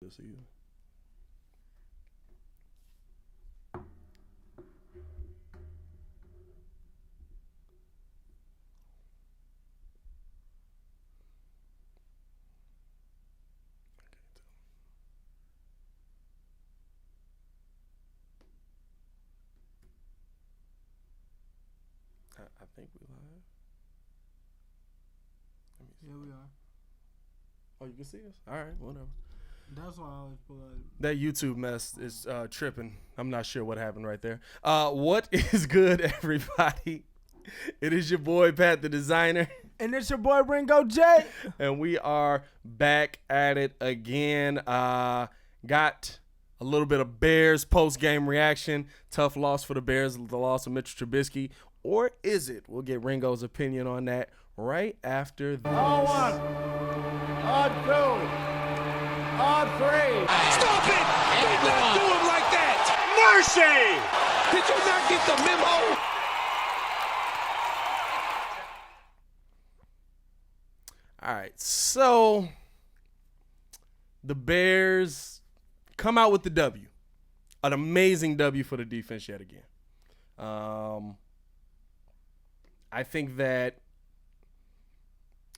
this season. I think we live. Let me see. Yeah, we are. Oh, you can see us? All right, whatever. That's why I always pull out. That YouTube mess is tripping. I'm not sure what happened right there. What is good, everybody? It is your boy, Pat the Designer. And it's your boy, Ringo J. And we are back at it again. Got a little bit of Bears post-game reaction. Tough loss for the Bears, the loss of Mitchell Trubisky. Or is it? We'll get Ringo's opinion on that right after this. On one, on two, on three. Stop it! Do not do him like that! Mercy! Did you not get the memo? All right, so the Bears come out with the W. An amazing W for the defense yet again. I think that,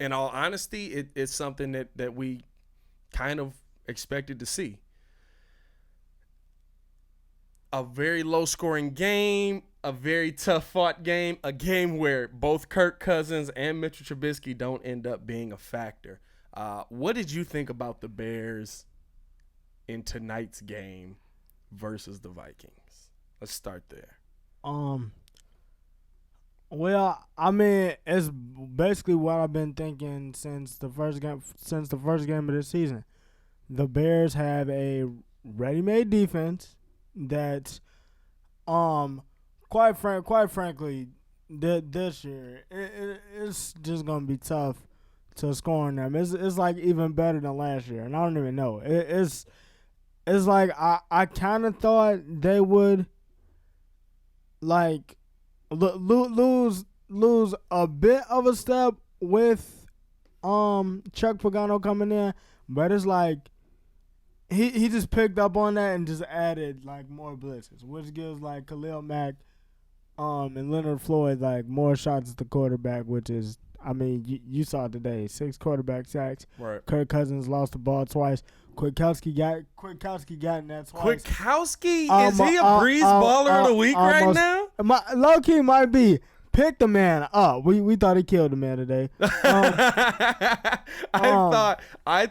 in all honesty, it's something that we kind of expected to see. A very low-scoring game, a very tough-fought game, a game where both Kirk Cousins and Mitchell Trubisky don't end up being a factor. What did you think about the Bears in tonight's game versus the Vikings? Let's start there. Well, I mean, it's basically what I've been thinking since the first game of this season. The Bears have a ready-made defense that's, quite frankly, this year it's just gonna be tough to score on them. It's like even better than last year, and I don't even know. It's like I kind of thought they would like lose a bit of a step with Chuck Pagano coming in, but it's like he just picked up on that and just added like more blitzes, which gives like Khalil Mack and Leonard Floyd like more shots at the quarterback, which is, I mean, you saw it today, 6 quarterback sacks. Right. Kirk Cousins lost the ball twice. Kwiatkowski got in that twice. Kwiatkowski, is he a breeze baller of the week right now? Low key might be. Pick the man up. We thought he killed the man today. I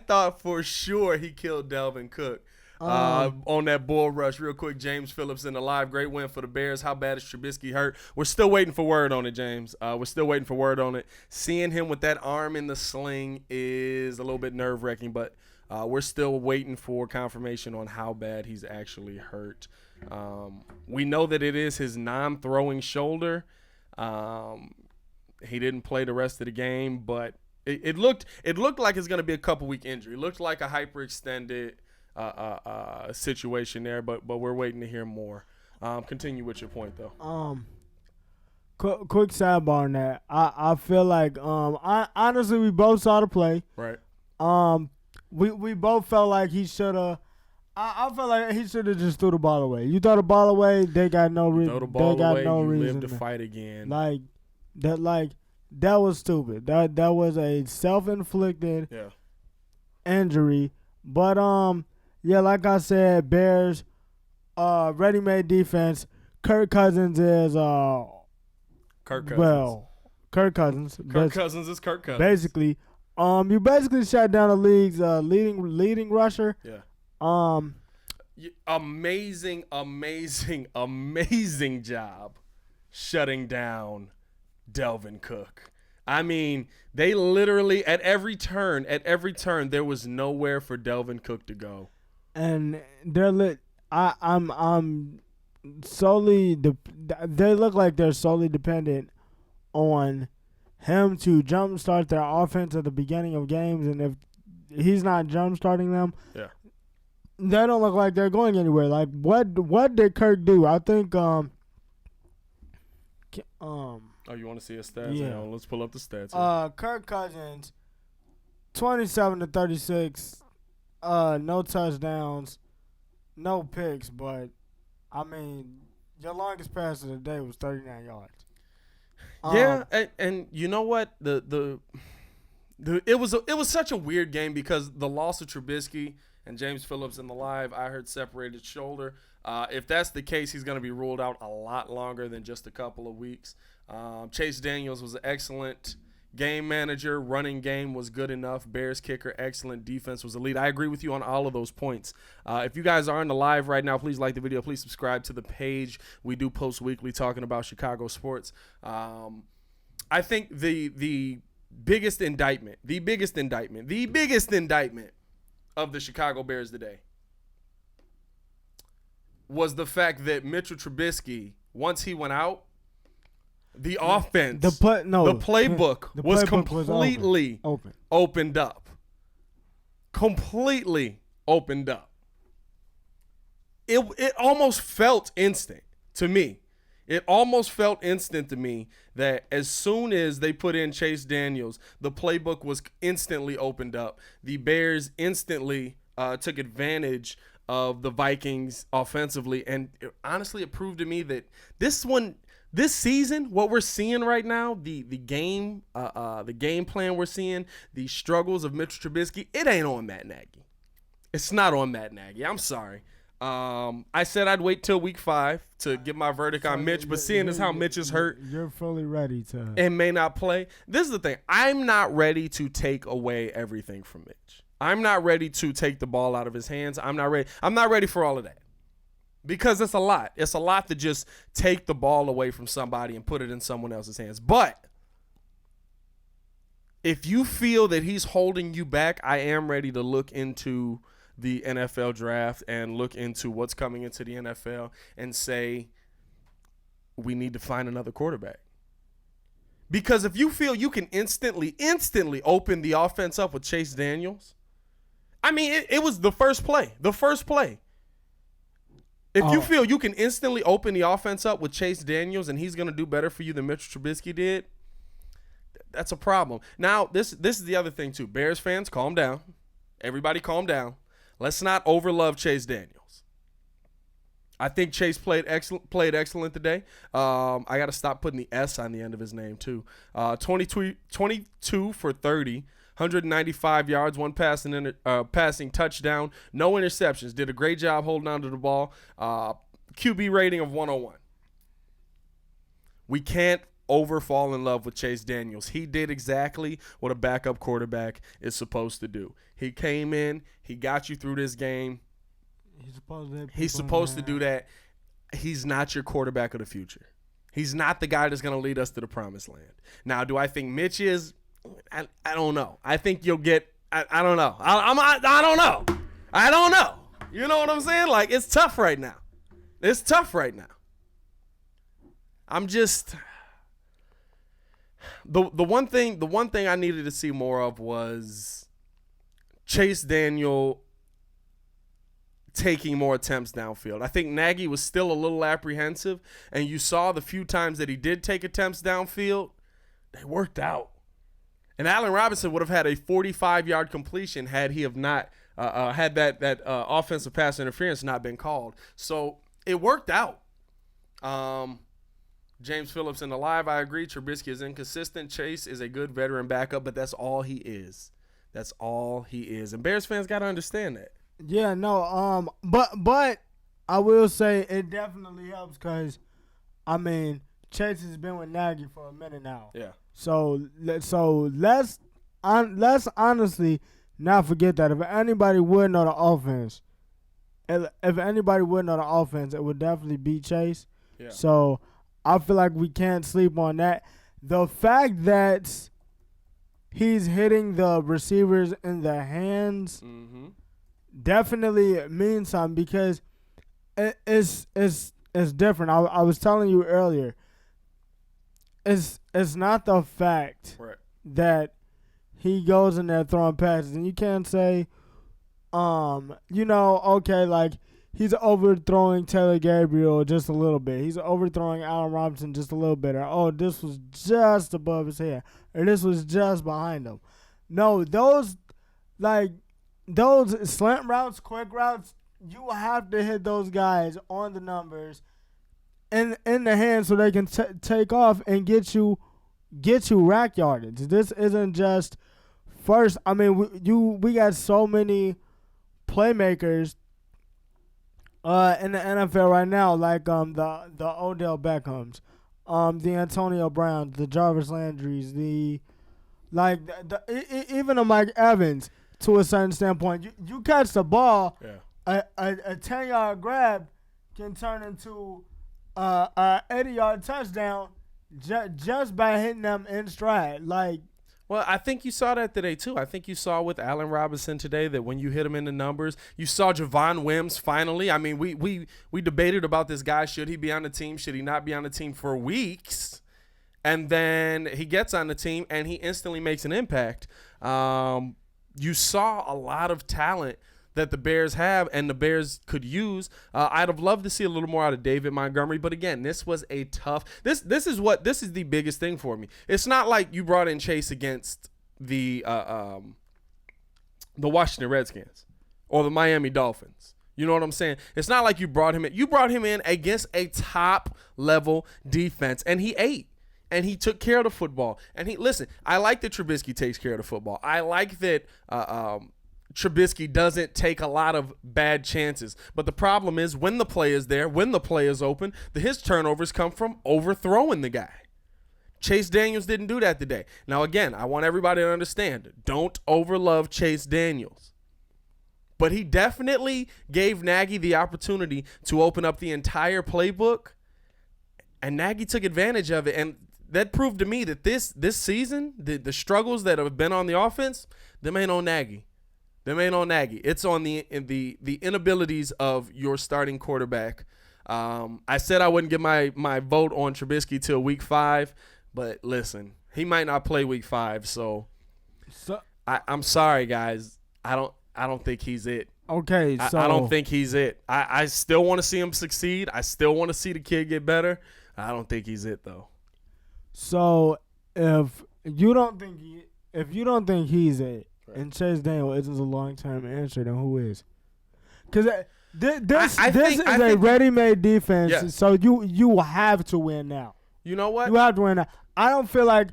thought for sure he killed Delvin Cook on that bull rush. Real quick, James Phillips in the live. Great win for the Bears. How bad is Trubisky hurt? We're still waiting for word on it, James. We're still waiting for word on it. Seeing him with that arm in the sling is a little bit nerve-wracking, but we're still waiting for confirmation on how bad he's actually hurt. We know that it is his non-throwing shoulder. He didn't play the rest of the game, but it looked like it's going to be a couple-week injury. It looked like a hyperextended situation there, but we're waiting to hear more. Continue with your point, though. Quick sidebar on that. I feel like honestly we both saw the play. Right. We both felt like he should have. I felt like he should have just threw the ball away. You throw the ball away, they got no reason. Throw the ball away, no you reason live to fight again. Like that was stupid. That was a self-inflicted injury. But yeah, like I said, Bears ready-made defense. Kirk Cousins is Kirk Cousins. Well, Kirk Cousins. Kirk Cousins is Kirk Cousins. Basically, you basically shut down the league's leading rusher. Yeah. Amazing job shutting down Delvin Cook. I mean, they literally at every turn, there was nowhere for Delvin Cook to go. And I'm solely they look like they're solely dependent on him to jumpstart their offense at the beginning of games, and if he's not jumpstarting them, they don't look like they're going anywhere. Like what did Kirk do? I think Oh, you want to see his stats? Yeah. Let's pull up the stats. Kirk Cousins, 27 to 36, no touchdowns, no picks, but I mean, your longest pass of the day was 39 yards. Yeah, and you know what? It was such a weird game because the loss of Trubisky and James Phillips in the live, I heard separated shoulder. If that's the case, he's going to be ruled out a lot longer than just a couple of weeks. Chase Daniels was an excellent game manager. Running game was good enough. Bears kicker, excellent. Defense was elite. I agree with you on all of those points. If you guys are in the live right now, please like the video. Please subscribe to the page. We do post weekly talking about Chicago sports. I think the biggest indictment of the Chicago Bears today was the fact that Mitchell Trubisky, once he went out, the offense, the playbook was completely opened up. Completely opened up. It almost felt instant to me. It almost felt instant to me that as soon as they put in Chase Daniels, the playbook was instantly opened up. The Bears instantly took advantage of the Vikings offensively, and honestly, it proved to me that this season, what we're seeing right now, the game plan we're seeing, the struggles of Mitchell Trubisky, it ain't on Matt Nagy. It's not on Matt Nagy. I'm sorry. I said I'd wait till week 5 to give my verdict on Mitch, but seeing as how Mitch is hurt, you're fully ready to and may not play. This is the thing. I'm not ready to take away everything from Mitch. I'm not ready to take the ball out of his hands. I'm not ready for all of that. Because it's a lot. It's a lot to just take the ball away from somebody and put it in someone else's hands. But if you feel that he's holding you back, I am ready to look into the NFL draft and look into what's coming into the NFL and say we need to find another quarterback. Because if you feel you can instantly open the offense up with Chase Daniels, I mean, it was the first play. If you feel you can instantly open the offense up with Chase Daniels and he's going to do better for you than Mitchell Trubisky did, that's a problem. Now, this is the other thing, too. Bears fans, calm down. Everybody calm down. Let's not overlove Chase Daniels. I think Chase played excellent today. I got to stop putting the S on the end of his name, too. 22 for 30. 195 yards, one passing touchdown, no interceptions. Did a great job holding on to the ball. QB rating of 101. We can't fall in love with Chase Daniels. He did exactly what a backup quarterback is supposed to do. He came in, he got you through this game. He's supposed to do that. He's not your quarterback of the future. He's not the guy that's going to lead us to the promised land. Now, do I think Mitch is? I don't know. I think you'll get. I don't know. I don't know. I don't know. You know what I'm saying? Like, it's tough right now. I'm just the one thing I needed to see more of was Chase Daniel taking more attempts downfield. I think Nagy was still a little apprehensive, and you saw the few times that he did take attempts downfield, they worked out. And Allen Robinson would have had a 45-yard completion had he have not had that offensive pass interference not been called. So it worked out. James Phillips in the live, I agree. Trubisky is inconsistent. Chase is a good veteran backup, but that's all he is. That's all he is. And Bears fans got to understand that. Yeah, no. But I will say it definitely helps because, I mean, Chase has been with Nagy for a minute now. Yeah. So let's honestly not forget that if anybody would know the offense, it would definitely be Chase. Yeah. So I feel like we can't sleep on that. The fact that he's hitting the receivers in the hands definitely means something because it's different. I was telling you earlier. It's not the fact that he goes in there throwing passes, and you can't say, okay, like he's overthrowing Taylor Gabriel just a little bit. He's overthrowing Allen Robinson just a little bit. Or, this was just above his head, or this was just behind him. No, those those slant routes, quick routes, you have to hit those guys on the numbers in the hand so they can take off and get you rack yardage. This isn't just first. I mean, we got so many playmakers in the NFL right now, like the Odell Beckhams, the Antonio Browns, the Jarvis Landrys, even the Mike Evans to a certain standpoint. You catch the ball, a 10-yard grab can turn into a 80-yard touchdown just by hitting them in stride. Well, I think you saw that today, too. I think you saw with Allen Robinson today that when you hit him in the numbers, you saw Javon Wims finally. I mean, we debated about this guy. Should he be on the team? Should he not be on the team for weeks? And then he gets on the team, and he instantly makes an impact. You saw a lot of talent that the Bears have and the Bears could use. I'd have loved to see a little more out of David Montgomery, but again, this was a tough. This is the biggest thing for me. It's not like you brought in Chase against the Washington Redskins or the Miami Dolphins. You know what I'm saying? It's not like you brought him in. You brought him in against a top level defense, and he ate. And he took care of the football. And listen, I like that Trubisky takes care of the football. I like that Trubisky doesn't take a lot of bad chances. But the problem is when the play is there, when the play is open, his turnovers come from overthrowing the guy. Chase Daniels didn't do that today. Now, again, I want everybody to understand, don't overlove Chase Daniels. But he definitely gave Nagy the opportunity to open up the entire playbook, and Nagy took advantage of it. And that proved to me that this season, the struggles that have been on the offense, them ain't on Nagy. It's on the inabilities of your starting quarterback. I said I wouldn't give my vote on Trubisky till week 5, but listen, he might not play week 5, so I'm sorry, guys. I don't think he's it. Okay, so I don't think he's it. I still want to see him succeed. I still want to see the kid get better. I don't think he's it though. So if you don't think he's it, and Chase Daniel isn't a long-term answer, then who is? Because this is a ready-made defense, yes. So you have to win now. You know what? You have to win now. I don't feel like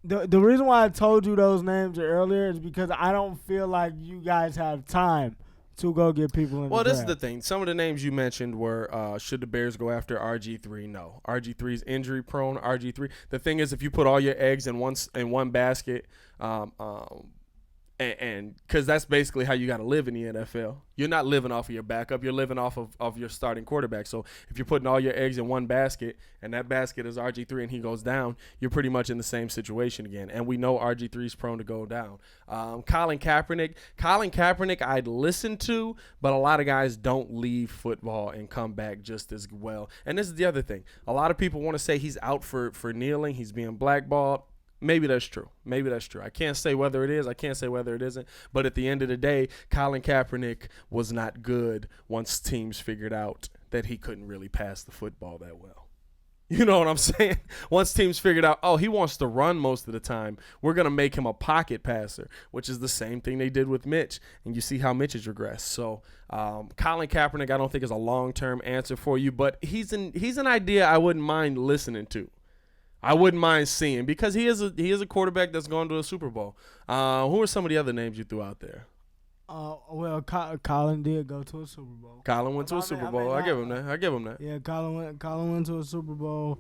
the reason why I told you those names earlier is because I don't feel like you guys have time to go get people in Well, the this draft. is the thing. Some of the names you mentioned were, should the Bears go after RG3? No. RG3 is injury prone. RG3. The thing is, if you put all your eggs in one basket, and because that's basically how you got to live in the NFL. You're not living off of your backup. You're living off of your starting quarterback. So if you're putting all your eggs in one basket and that basket is RG3 and he goes down, you're pretty much in the same situation again. And we know RG3 is prone to go down. Colin Kaepernick I'd listen to, but a lot of guys don't leave football and come back just as well. And this is the other thing. A lot of people want to say he's out for kneeling. He's being blackballed. Maybe that's true. I can't say whether it is. I can't say whether it isn't. But at the end of the day, Colin Kaepernick was not good once teams figured out that he couldn't really pass the football that well. You know what I'm saying? Once teams figured out, he wants to run most of the time, we're going to make him a pocket passer, which is the same thing they did with Mitch. And you see how Mitch has regressed. So Colin Kaepernick I don't think is a long-term answer for you, but he's an idea I wouldn't mind listening to. I wouldn't mind seeing because he is a quarterback that's gone to a Super Bowl. Who are some of the other names you threw out there? Well, Colin did go to a Super Bowl. Colin went to a Super Bowl. I give him that. Yeah, Colin went to a Super Bowl.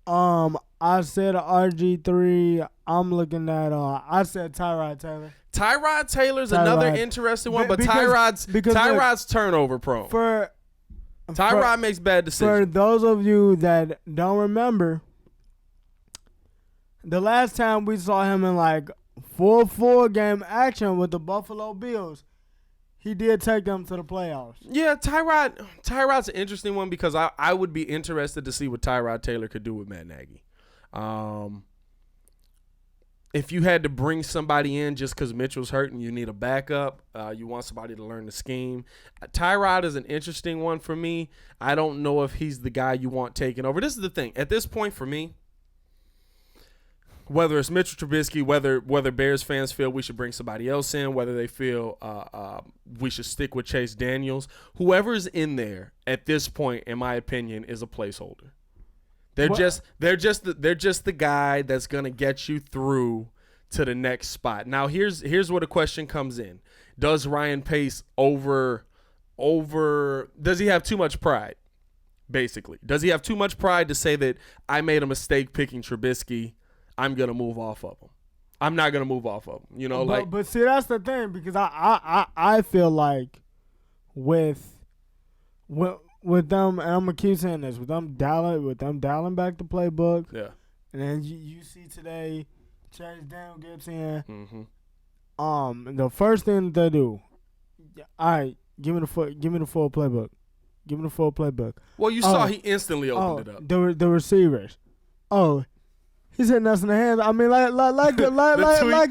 I said RG3. I'm looking at. I said Tyrod Taylor. Tyrod Taylor's another interesting one, but Tyrod's turnover prone. Tyrod makes bad decisions. For those of you that don't remember, the last time we saw him in like full game action with the Buffalo Bills, he did take them to the playoffs. Yeah, Tyrod's an interesting one because I would be interested to see what Tyrod Taylor could do with Matt Nagy. If you had to bring somebody in just because Mitchell's hurt and you need a backup, you want somebody to learn the scheme. Tyrod is an interesting one for me. I don't know if he's the guy you want taking over. This is the thing. At this point for me, whether it's Mitchell Trubisky, whether Bears fans feel we should bring somebody else in, whether they feel we should stick with Chase Daniels, whoever's in there at this point, in my opinion, is a placeholder. They're just the guy that's gonna get you through to the next spot. Now here's where the question comes in: does Ryan Pace does he have too much pride? Basically, does he have too much pride to say that I made a mistake picking Trubisky? I'm gonna move off of him. I'm not gonna move off of him. You know, but see, that's the thing, because I feel like with them, and I'm gonna keep saying this, with them dialing back the playbook. Yeah. And then you see today, Chase Daniel gets in. Mm-hmm. The first thing that they do, all right, give me the full playbook. Give me the full playbook. Well, you saw he instantly opened it up. The receivers. Oh, he's hitting us in the hands. I mean, like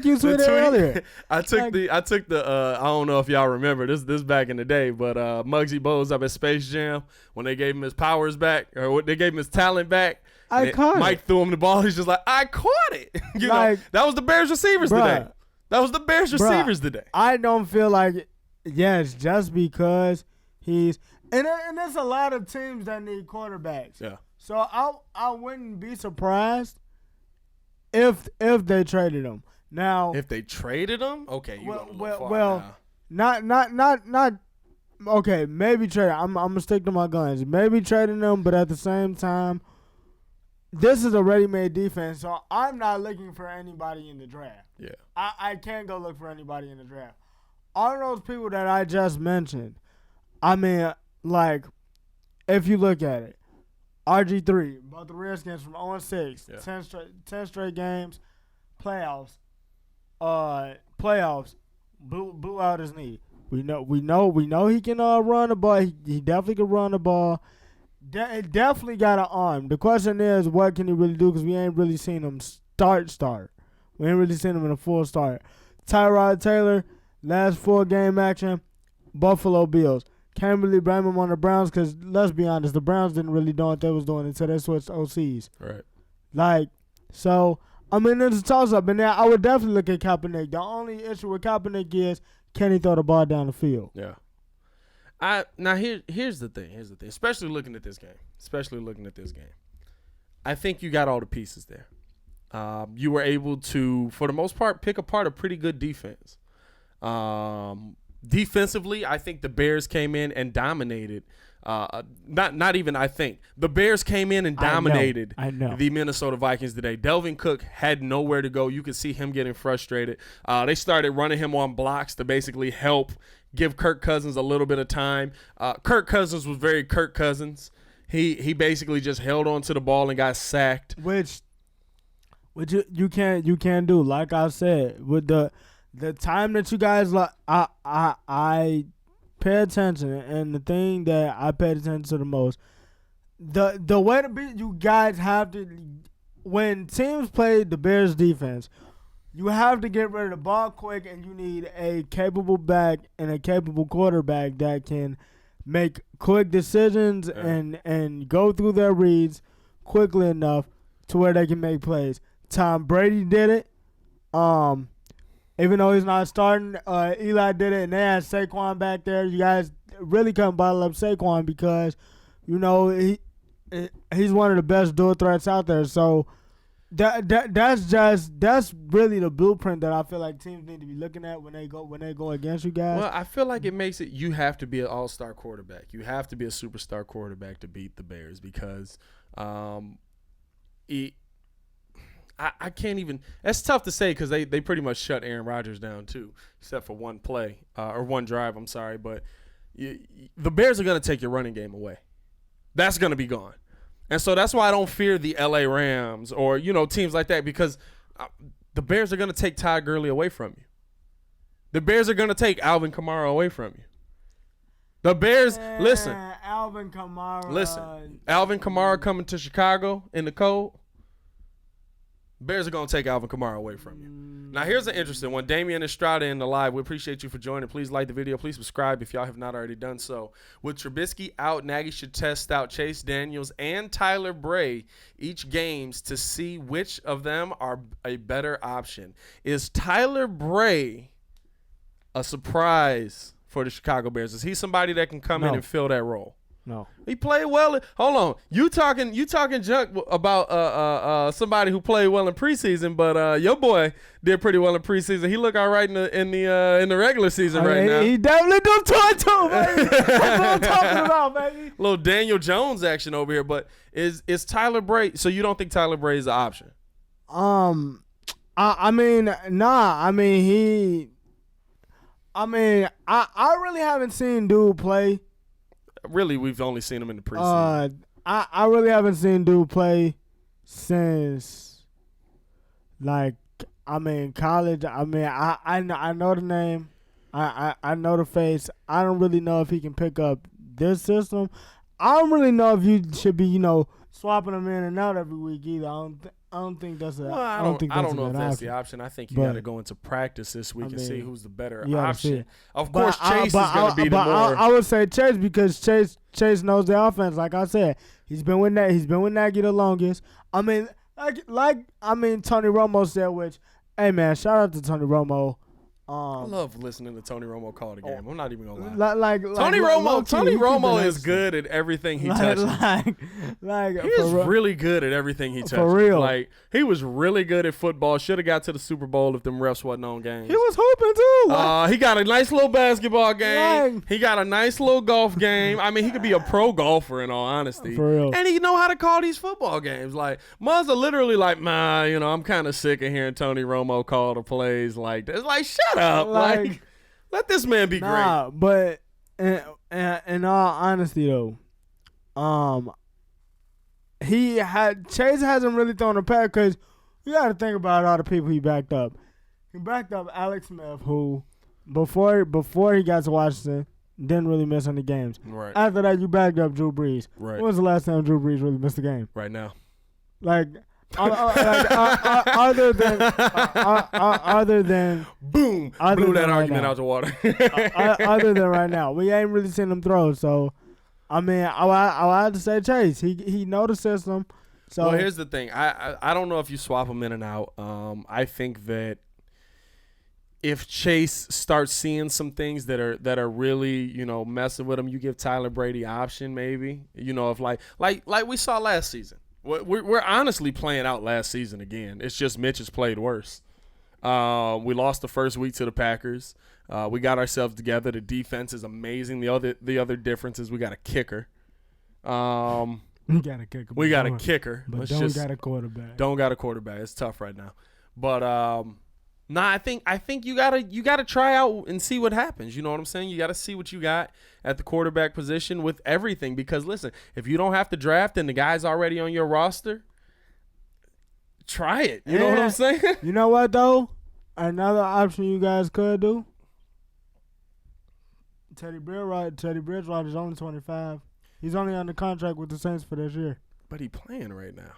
you tweeted earlier. I took the I don't know if y'all remember this back in the day, but Muggsy Bogues up at Space Jam when they gave him his powers back, or they gave him his talent back. Mike threw him the ball. He's just like, I caught it. You know, that was the Bears receivers today. That was the Bears receivers today. I don't feel like yes, just because he's and there's a lot of teams that need quarterbacks. Yeah. So I wouldn't be surprised if they traded him. Now, if they traded him, okay, not okay. Maybe trade. I'm gonna stick to my guns. Maybe trading them, but at the same time, this is a ready-made defense, so I'm not looking for anybody in the draft. Yeah, I can't go look for anybody in the draft. All those people that I just mentioned, I mean, like, if you look at it, RG3, both the Redskins from 0-6, yeah. 10 straight games, playoffs, blew out his knee. We know he can run the ball. He definitely can run the ball. Definitely got an arm. The question is, what can he really do? Because we ain't really seen him start. We ain't really seen him in a full start. Tyrod Taylor, last 4-game action, Buffalo Bills. Can't really blame him on the Browns because, let's be honest, the Browns didn't really know what they was doing until they switched OCs. Right. Like, so, I mean, there's a toss-up. And now I would definitely look at Kaepernick. The only issue with Kaepernick is, can he throw the ball down the field? Yeah. Now, here's the thing. Especially looking at this game. I think you got all the pieces there. You were able to, for the most part, pick apart a pretty good defense. Defensively, I think the Bears came in and dominated. Not even I think. The Bears came in and dominated the Minnesota Vikings today. Delvin Cook had nowhere to go. You could see him getting frustrated. They started running him on blocks to basically help give Kirk Cousins a little bit of time. Kirk Cousins was very Kirk Cousins. He basically just held on to the ball and got sacked. Which you can't do. Like I said, with the time that you guys I pay attention, and the thing that I paid attention to the most, the way to beat, you guys have to, when teams play the Bears defense, you have to get rid of the ball quick, and you need a capable back and a capable quarterback that can make quick decisions and go through their reads quickly enough to where they can make plays. Tom Brady did it. Even though he's not starting, Eli did it, and they had Saquon back there. You guys really couldn't bottle up Saquon because, you know, he's one of the best dual threats out there. So that's really the blueprint that I feel like teams need to be looking at when they go against you guys. Well, I feel like it makes it, you have to be an all-star quarterback. You have to be a superstar quarterback to beat the Bears because I can't even – that's tough to say because they pretty much shut Aaron Rodgers down too, except for one play or one drive, I'm sorry. But the Bears are going to take your running game away. That's going to be gone. And so that's why I don't fear the L.A. Rams or, you know, teams like that because the Bears are going to take Todd Gurley away from you. The Bears are going to take Alvin Kamara away from you. The Bears – listen. Alvin Kamara. Listen. Alvin Kamara coming to Chicago in the cold. Bears are going to take Alvin Kamara away from you. Now, here's an interesting one. Damian Estrada in the live. We appreciate you for joining. Please like the video. Please subscribe if y'all have not already done so. With Trubisky out, Nagy should test out Chase Daniels and Tyler Bray each games to see which of them are a better option. Is Tyler Bray a surprise for the Chicago Bears? Is he somebody that can come in and fill that role? No. He played well. Hold on. You talking junk about somebody who played well in preseason, but your boy did pretty well in preseason. He look all right in the regular season now. He definitely do too, baby. That's what I'm talking about, baby. Little Daniel Jones action over here, but is Tyler Bray? So you don't think Tyler Bray is an option? I mean, nah. I mean, I really haven't seen dude play. Really, we've only seen him in the preseason. I really haven't seen dude play since, college. I know the name. I know the face. I don't really know if he can pick up this system. I don't really know if you should be, swapping him in and out every week either. I don't think that's a. Well, I don't know if that's the option. I think you got to go into practice this week and see who's the better option. Of course, Chase is going to be the more. I would say Chase because Chase knows the offense. Like I said, he's been with Nagy the longest. I mean, Tony Romo said, which, hey man, shout out to Tony Romo. I love listening to Tony Romo call the game. I'm not even gonna lie. Tony Romo is good at everything he touches. He's really good at everything he touches. For real. Like, he was really good at football. Should have got to the Super Bowl if them refs wasn't on games. He was hooping too. He got a nice little basketball game. He got a nice little golf game. I mean, he could be a pro golfer in all honesty. For real. And he know how to call these football games. Like, Muzz are literally like, I'm kind of sick of hearing Tony Romo call the plays like that. It's like, shut up. Like, let this man be great. But in all honesty though, Chase hasn't really thrown a pass because you got to think about all the people he backed up. He backed up Alex Smith, who before he got to Washington didn't really miss any games. Right. After that, you backed up Drew Brees. Right. When was the last time Drew Brees really missed a game? Right now. Other than boom, blew that argument out the water. Other than right now, we ain't really seen him throw. So, I mean, I have to say Chase. He know the system. So well, here's the thing. I don't know if you swap him in and out. I think that if Chase starts seeing some things that are really messing with him, you give Tyler Brady option maybe. If like we saw last season. We're honestly playing out last season again. It's just Mitch has played worse. We lost the first week to the Packers. We got ourselves together. The defense is amazing. The other difference is we got a kicker. We got a kicker. But don't got a quarterback. Don't got a quarterback. It's tough right now. But I think you gotta try out and see what happens. You know what I'm saying? You gotta see what you got at the quarterback position with everything. Because listen, if you don't have to draft and the guy's already on your roster, try it. You know what I'm saying? You know what though? Another option you guys could do. Teddy Bridgewater's only 25. He's only under contract with the Saints for this year. But he playing right now.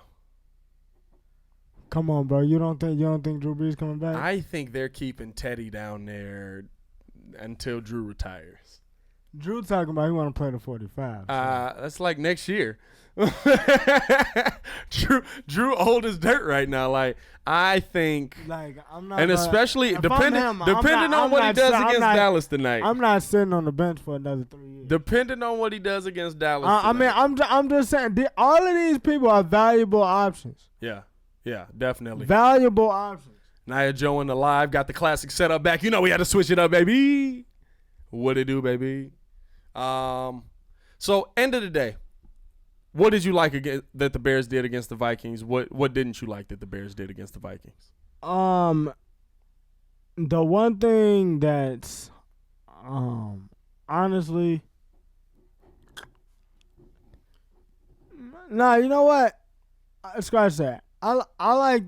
Come on, bro. You don't think Drew Brees coming back? I think they're keeping Teddy down there until Drew retires. Drew talking about he want to play to 45. So. That's like next year. Drew old as dirt right now. Like, I think, I'm not, and especially depending on what he does against Dallas tonight. I'm not sitting on the bench for another 3 years. Depending on what he does against Dallas. I mean, I'm just saying, all of these people are valuable options. Yeah, definitely. Valuable options. Nia Joe in the live got the classic setup back. We had to switch it up, baby. What it do, baby? So end of the day, what did you like that the Bears did against the Vikings? What didn't you like that the Bears did against the Vikings? The one thing that's honestly, you know what? Scratch that. I like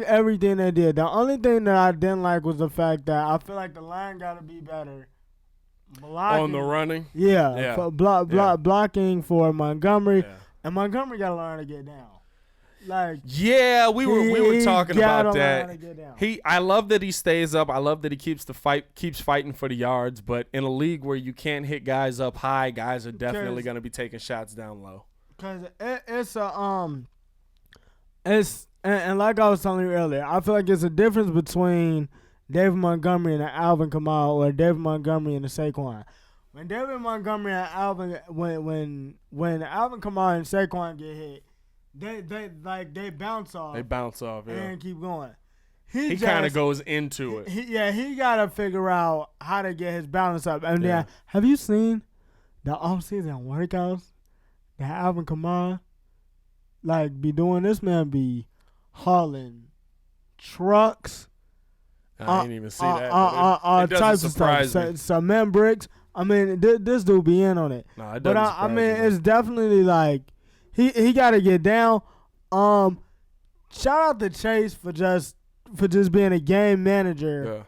everything they did. The only thing that I didn't like was the fact that I feel like the line got to be better. Blocking. On the running? Yeah. Blocking for Montgomery. Yeah. And Montgomery got to learn to get down. Like, yeah, we were talking got about a that. line to get down. I love that he stays up. I love that he keeps fighting for the yards. But in a league where you can't hit guys up high, guys are definitely going to be taking shots down low. Cause it's and like I was telling you earlier, I feel like it's a difference between David Montgomery and Alvin Kamara or David Montgomery and the Saquon. When David Montgomery and Alvin when Alvin Kamara and Saquon get hit, they bounce off. They bounce off, yeah. And keep going. He kind of goes into it. He gotta figure out how to get his balance up. And Yeah. then, have you seen the offseason workouts that Alvin Kamara be doing? This man be hauling trucks. I didn't even see that. It doesn't Types of surprise stuff. me. Cement bricks. I mean, this dude be in on it. No, it But doesn't I surprise mean, me. it's definitely like he got to get down. Shout out to Chase for just being a game manager Yeah.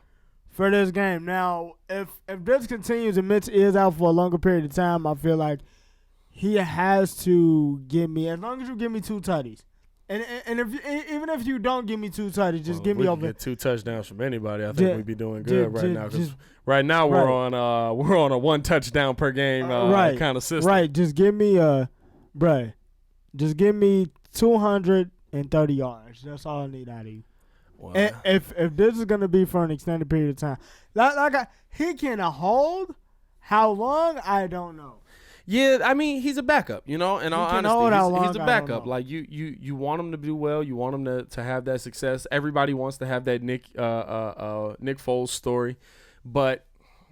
for this game. Now, if this continues and Mitch is out for a longer period of time, I feel like he has to give me, as long as you give me 2 tutties. And even if you don't give me 2 tutties, just give me we over. get 2 touchdowns from anybody. I think we'd be doing good right now. 'Cause just- right now we're right. on a 1 touchdown per game right, kind of system. Right, just give me just give me 230 yards. That's all I need out of you. Wow. And if this is gonna be for an extended period of time, he can hold. How long? I don't know. Yeah, I mean, he's a backup, in all can hold how honesty. long, He's a I don't backup. know. Like you want him to do well, you want him to have that success. Everybody wants to have that Nick Foles story, but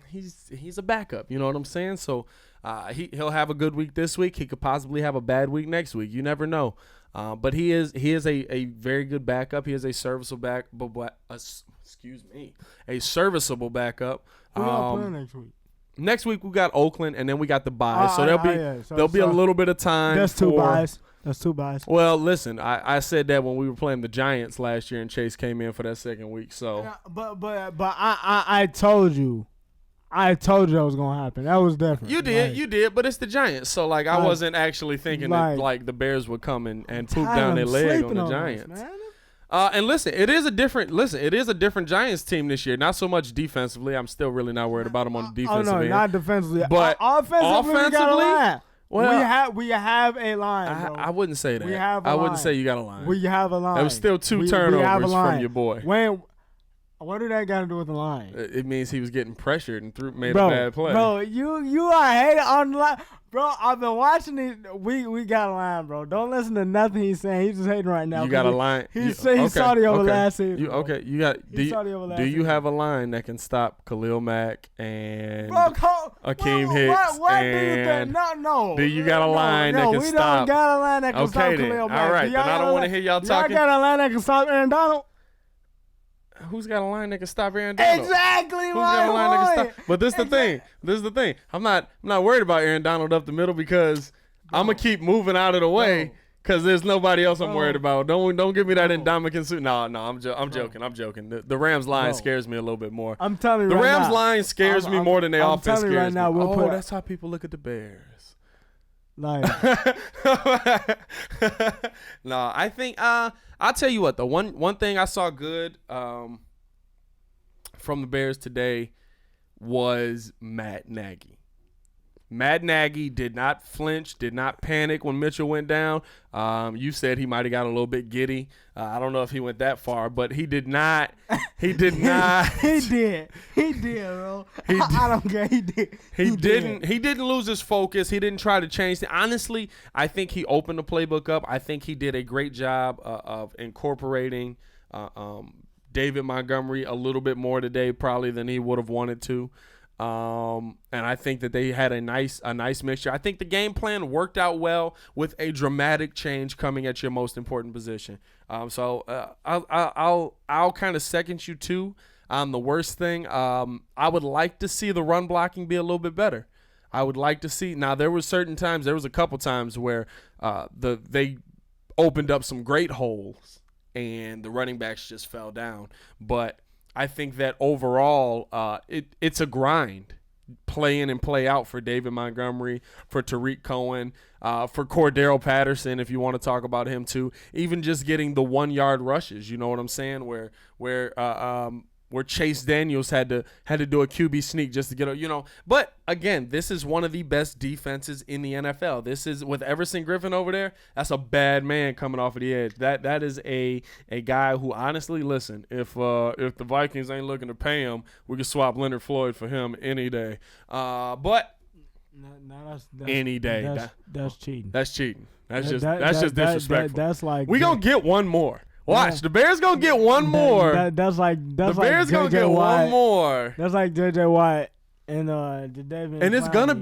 he's a backup, you know what I'm saying? So he'll have a good week this week. He could possibly have a bad week next week. You never know. But he is a very good backup. He is a serviceable a serviceable backup. Who y'all playing next week? Next week we got Oakland, and then we got the bye. So So there'll be a little bit of time. That's 2 buys. That's 2 buys. Well, listen, I said that when we were playing the Giants last year, and Chase came in for that second week. So, Yeah, but I told you that was gonna happen. That was different. you did, but it's the Giants. So I wasn't actually thinking that the Bears would come and poop down their leg on the Giants. And listen, it is a different Giants team this year. Not so much defensively. I'm still really not worried about them on the defensive end. Not defensively. But offensively, we got a line. well, we have a line, bro. I wouldn't say that. We have a I wouldn't line. say you got a line. We have a line. There was still 2 We have a turnovers line. from your boy. What do that got to do with the line? It means he was getting pressured and made Bro, a bad play. Bro, you are hating on the line. Bro, I've been watching it. We got a line, bro. Don't listen to nothing he's saying. He's just hating right now. You got a line. He saw the over last season. You got. Do you have a line that can stop Khalil Mack and Akeem Hicks? What and do you think? No. Do you got a line that can we stop? don't got a line that can stop Okay, then. Khalil Mack. All right, then I don't want to hear y'all talking. Y'all got a line that can stop Aaron Donald? Who's got a line that can stop Aaron Donald? Exactly. Who's got a line that can stop? But this the thing. This is the thing. I'm not worried about Aaron Donald up the middle because I'm gonna keep moving out of the way because there's nobody else I'm worried about. Don't give me that Ndamukong suit. No, I'm joking. The Rams line scares me a little bit more. I'm telling you the right Rams now. line scares me more than the I'm offense telling you scares right now, me. we'll put- That's how people look at the Bears. Like, No, I think I'll tell you what. The one thing I saw good from the Bears today was Matt Nagy. Matt Nagy did not flinch, did not panic when Mitchell went down. You said he might have got a little bit giddy. I don't know if he went that far, but he did not. He did not. He did, bro. I don't care. He did. He didn't lose his focus. He didn't try to change things. Honestly, I think he opened the playbook up. I think he did a great job of incorporating David Montgomery a little bit more today, probably than he would have wanted to. And I think that they had a nice mixture. I think the game plan worked out well with a dramatic change coming at your most important position. So I'll kind of second you too. The worst thing, I would like to see the run blocking be a little bit better. I would like to see. Now there was a couple times where they opened up some great holes and the running backs just fell down. But I think that overall, it's a grind. play in and play out for David Montgomery, for Tariq Cohen, for Cordero Patterson, if you want to talk about him too. Even just getting the 1 yard rushes, you know what I'm saying? Where Chase Daniels had to do a QB sneak just to get a, But again, this is one of the best defenses in the NFL. This is with Everson Griffin over there. That's a bad man coming off of the edge. That is a guy who, honestly, listen, if the Vikings ain't looking to pay him, we can swap Leonard Floyd for him any day. But that's any day, that's cheating. That's cheating. That's just disrespectful. That's like we gonna get one more. Watch, the Bears gonna get one more. That's like the Bears gonna get one more. That's like J.J. Watt and Jadeveon. And it's gonna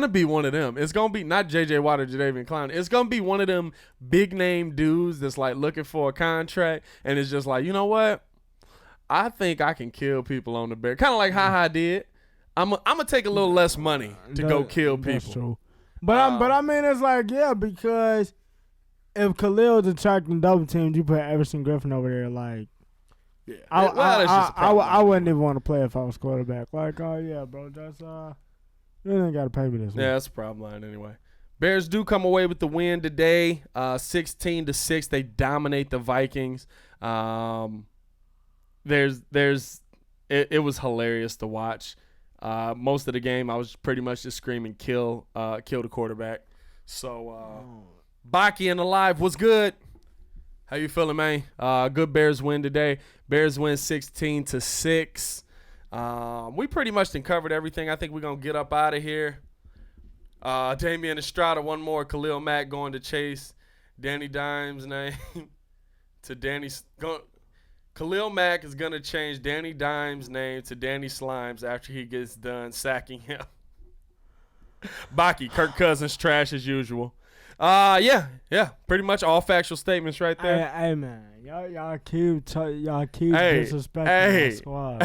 be one of them. It's gonna be not J.J. Watt or Jadeveon Clowney. It's gonna be one of them big name dudes that's like looking for a contract, and it's just like, you know what? I think I can kill people on the Bears. Kind of like Ha did. I'm gonna take a little less money to go kill people. That's true. But I mean, it's like, yeah, because if Khalil's attracting double teams, you put Everson Griffin over there, like, yeah. I wouldn't even want to play if I was quarterback. Like, oh yeah, bro, just you ain't gotta pay me this. Yeah, that's a problem line anyway. Bears do come away with the win today, 16-6. They dominate the Vikings. It was hilarious to watch. Most of the game, I was pretty much just screaming, kill the quarterback. So, Baki and Alive, what's good? How you feeling, man? Good Bears win today. Bears win 16-6. We pretty much done covered everything. I think we're going to get up out of here. Damian Estrada, one more. Khalil Mack going to Chase Danny Dimes' name to Danny's. Khalil Mack is going to change Danny Dimes' name to Danny Slimes after he gets done sacking him. Baki, Kirk Cousins, trash as usual. Yeah, pretty much all factual statements right there. Hey man, y'all keep disrespecting my squad.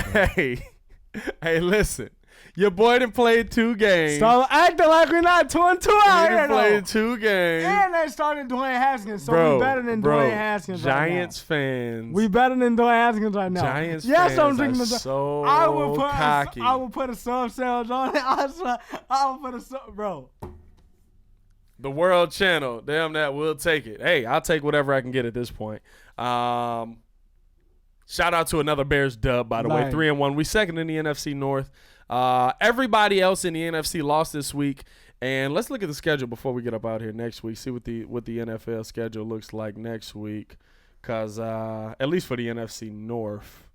Hey, listen, your boy done played 2 games. Stop acting like we're not 2-2 out here. Played 2 games, and they started Dwayne Haskins, so we better than Dwayne Haskins. Giants right now. fans, we better than Dwayne Haskins right now. Giants fans I'm drinking so I will put cocky. I will put a sub sandwich on it. I will put a sub, bro. The World Channel, damn that, we'll take it. Hey, I'll take whatever I can get at this point. Shout out to another Bears dub, by the way, 3-1. We second in the NFC North. Everybody else in the NFC lost this week. And let's look at the schedule before we get up out here next week. See what the NFL schedule looks like next week, because at least for the NFC North.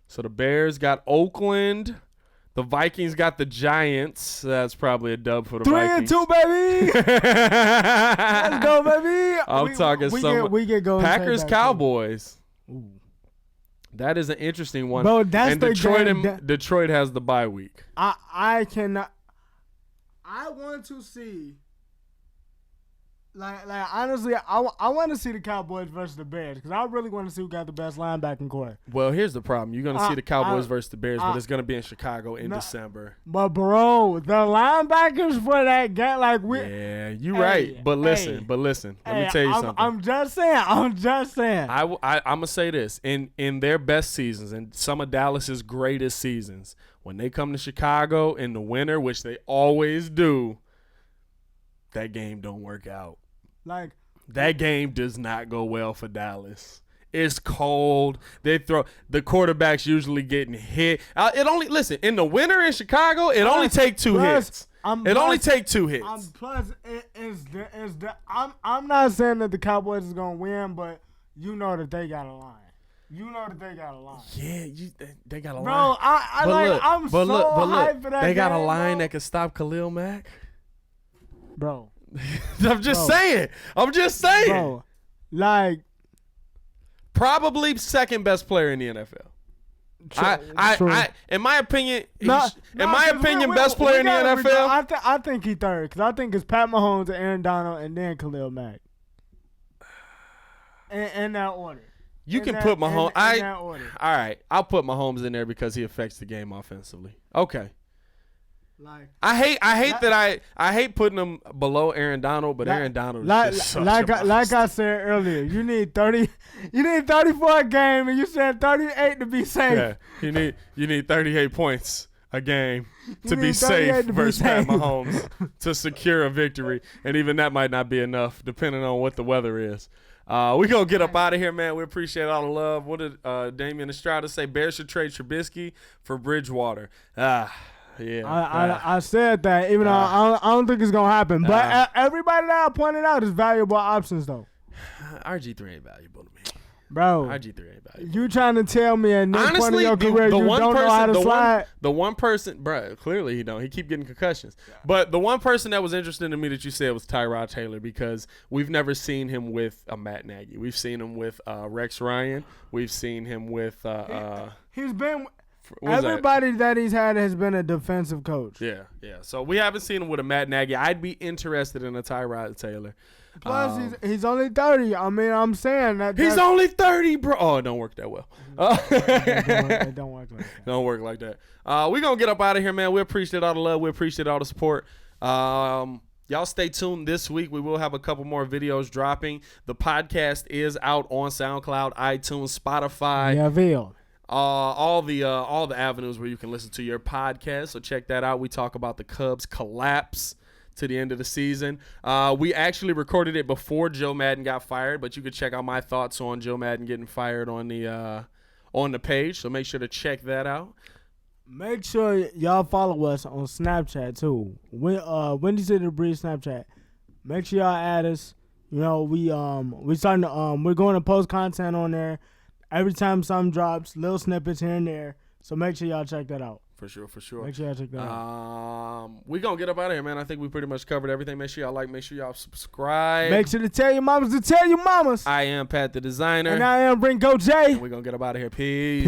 So the Bears got Oakland. The Vikings got the Giants. That's probably a dub for the Vikings. 3-2, baby. Let's go, baby. I'm talking some Packers Cowboys. Ooh. That is an interesting one. Bro, that's and the Detroit has the bye week. I cannot. I want to see. Like honestly, I want to see the Cowboys versus the Bears, because I really want to see who got the best linebacking core. Well, here's the problem. You're going to see the Cowboys versus the Bears, but it's going to be in Chicago in December. But, bro, the linebackers for that game, like, yeah, you're right. But listen. Let me tell you something. I'm just saying. I'm going to say this. In their best seasons, and some of Dallas's greatest seasons, when they come to Chicago in the winter, which they always do, that game don't work out. Like, that game does not go well for Dallas. It's cold. The quarterback's usually getting hit. In the winter in Chicago, it only take 2 hits. Only take 2 hits. Plus, I'm not saying that the Cowboys is gonna win, but you know that they got a line. Yeah, they got a line. Bro, I'm so hyped for that. They got game, a line bro. that can stop Khalil Mack. Bro. I'm just saying. Bro, like, probably second best player in the NFL. In my opinion, best player in the NFL. I think he third, because I think it's Pat Mahomes and Aaron Donald and then Khalil Mack. In that order. You can put Mahomes. All right, I'll put Mahomes in there because he affects the game offensively. Okay. Like, I hate putting him below Aaron Donald, but Aaron Donald is just such a like I said earlier, you need 34 a game, and you said 38 to be safe. Yeah, you need 38 points a game to You be need 38 safe to be versus Pat safe. Mahomes to secure a victory, and even that might not be enough depending on what the weather is. We gonna get up out of here, man. We appreciate all the love. What did Damian Estrada say? Bears should trade Trubisky for Bridgewater. Yeah. I said that, even though I don't think it's gonna happen. But everybody that I pointed out is valuable options, though. RG3 ain't valuable to me. Bro, RG3 ain't valuable. you trying to tell me at this point in your career you don't know how to slide? The one person, bro, clearly he don't. He keep getting concussions. Yeah. But the one person that was interesting to me that you said was Tyrod Taylor, because we've never seen him with a Matt Nagy. We've seen him with Rex Ryan. We've seen him with he's been everybody that he's had has been a defensive coach. Yeah. So we haven't seen him with a Matt Nagy. I'd be interested in a Tyrod Taylor. Plus, he's only 30. I mean, I'm saying that. He's only 30, bro. Oh, it don't work that well. It don't work like that. Don't work like that. We're going to get up out of here, man. We appreciate all the love. We appreciate all the support. Y'all stay tuned this week. We will have a couple more videos dropping. The podcast is out on SoundCloud, iTunes, Spotify. Yeah, Bill. All the avenues where you can listen to your podcast. So check that out. We talk about the Cubs collapse to the end of the season. We actually recorded it before Joe Madden got fired, but you could check out my thoughts on Joe Madden getting fired on the page. So make sure to check that out. Make sure y'all follow us on Snapchat too. Windy City Debris Snapchat. Make sure y'all add us. You know, we're going to post content on there. Every time something drops, little snippets here and there. So make sure y'all check that out. For sure. Make sure y'all check that out. We're going to get up out of here, man. I think we pretty much covered everything. Make sure y'all like. Make sure y'all subscribe. Make sure to tell your mamas to tell your mamas. I am Pat the Designer. And I am Ringo J. And we're going to get up out of here. Peace.